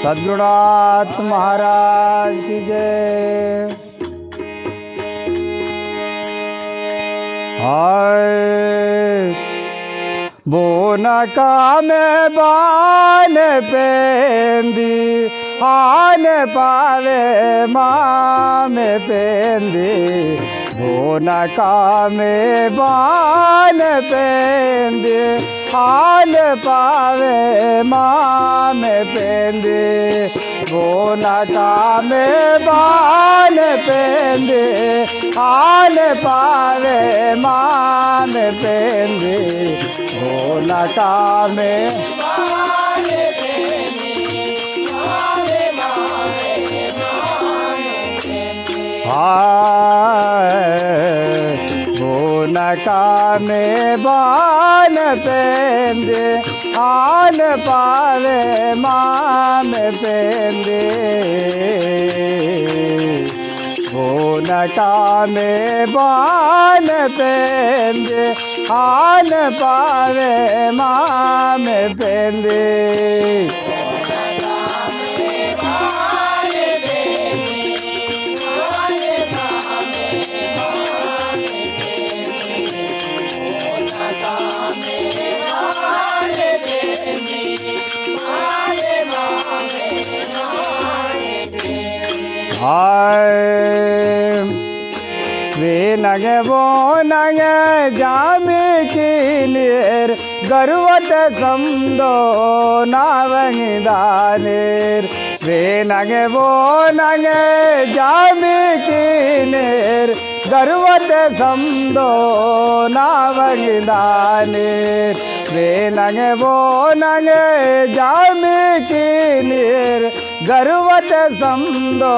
सद्गुरुनाथ महाराज की जय। हाय बोनका में बान पेंदी आन पावे माँ में पेंदी। बोनका में बान पेंदी आन पावे माँ में पेंदी। बोनका में बान पेंदी आन पावे माँ में पेंदी। बोनका में बोनका में बान पेंदे आन पावे माँ में पेंदे। बोनका में बान पेंदे आन पावे माँ में पेंदे। वे नगे वो नगे जामी किनेर गर्वत समदो नावंगिदानेर। वे नगे वो नगे जामी किनेर गर्वत समदो नावंगिदानेर। वे नगे वो नगे जामी किनेर गर्वत समदो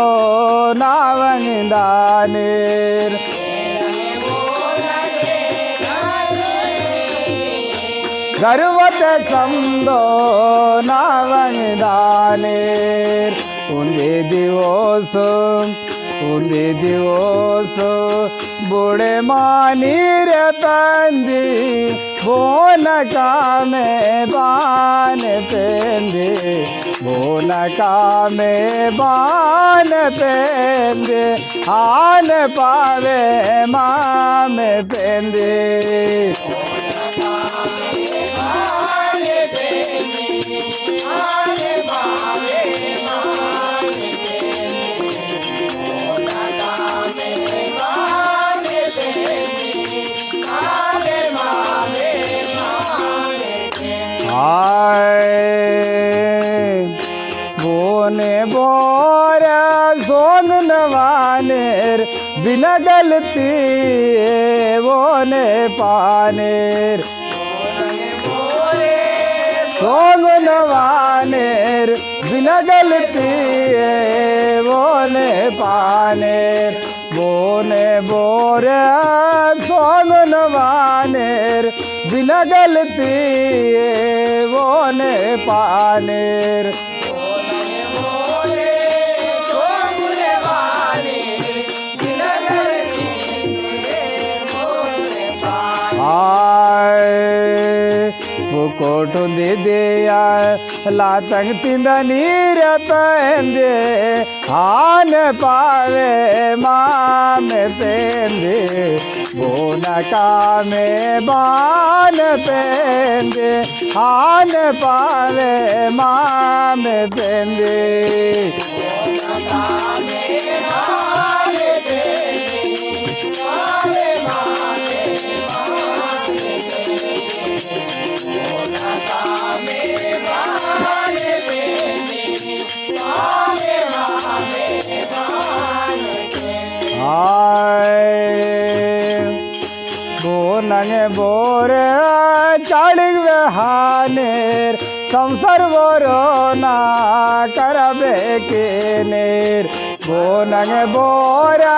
नावंगिदानेर। गर्वत समदो नावंगिदानेर। उंदे दिवोसो बूढ़े मानीर पेंदी बोनका में बान पेंदे। बोनका में बान पेंदे आन पावे माँ में पेंदे। बोने बोरा सोन नवानेर बिना गलती बोने पानेर। सोन नवानेर बिना गलती बोने पानेर। बोने बोरे सोन नवानेर बिना गलती बोने पानेर। कोटु दे दिया लातंग तिंदा नीर पेंदे आन पावे माँ में पेंदे। बोनका में बान पेंदे आन पावे माँ में पेंदे। बोनगे बोरे चालिग हानेर संसार वरोना करबे केनेर। बोनगे बोरा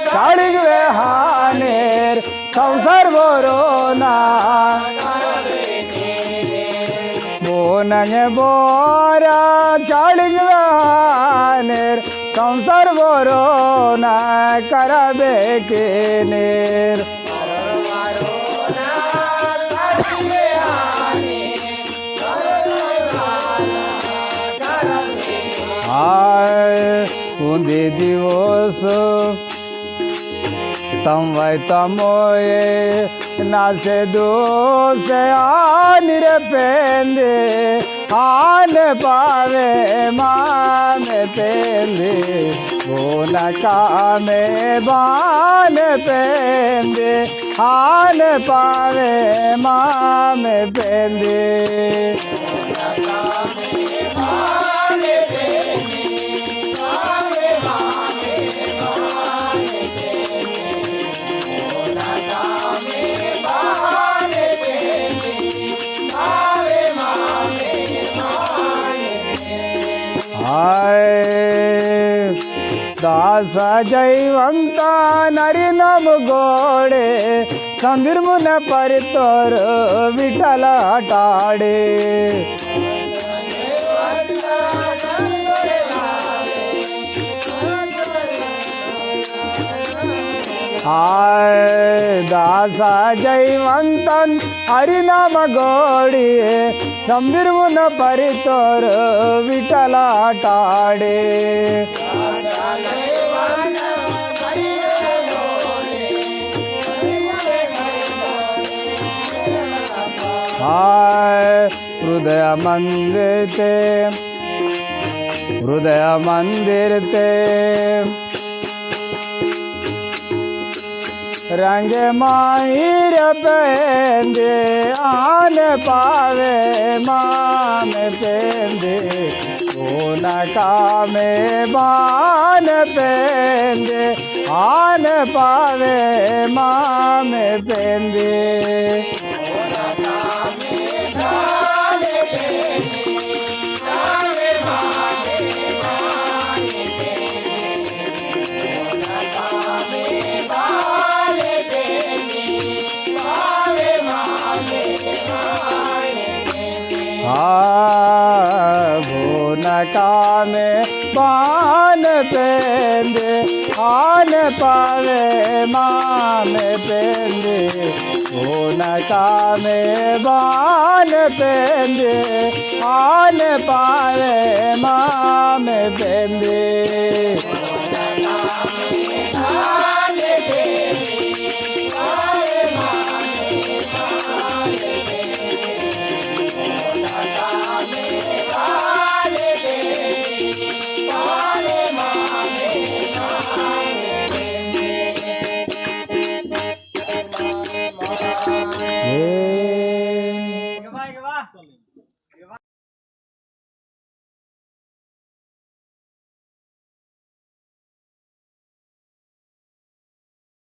चालिग हानेर संसार वरोना। बोनगे बोरा चालिग हानेर संसार वरोना करबे केनेर। बूंदी दिवस तम वै तमोए नाचे दोष आन रे पेंदे आन पावे मान पेंदे बोन कामे बान पेंदे आन पावे माम पेंदे दास जयवंत नरी नम गोडे संदिर्मुन परितोर विठल टाडे दास जयवंतन हरिनाम गोडी संदिर्मुन परितोर विठल टाडे हृदय मंदिर ते रंग माहिर पेंदे आन पावे मान पेंदे सोन कामे बान पेंदे आन पावे माम पेंदे कामे पान पेंदे आन पावे माम पेंदे सोन कामे बान पेंदे आन पावे माम पेंदे Yeah.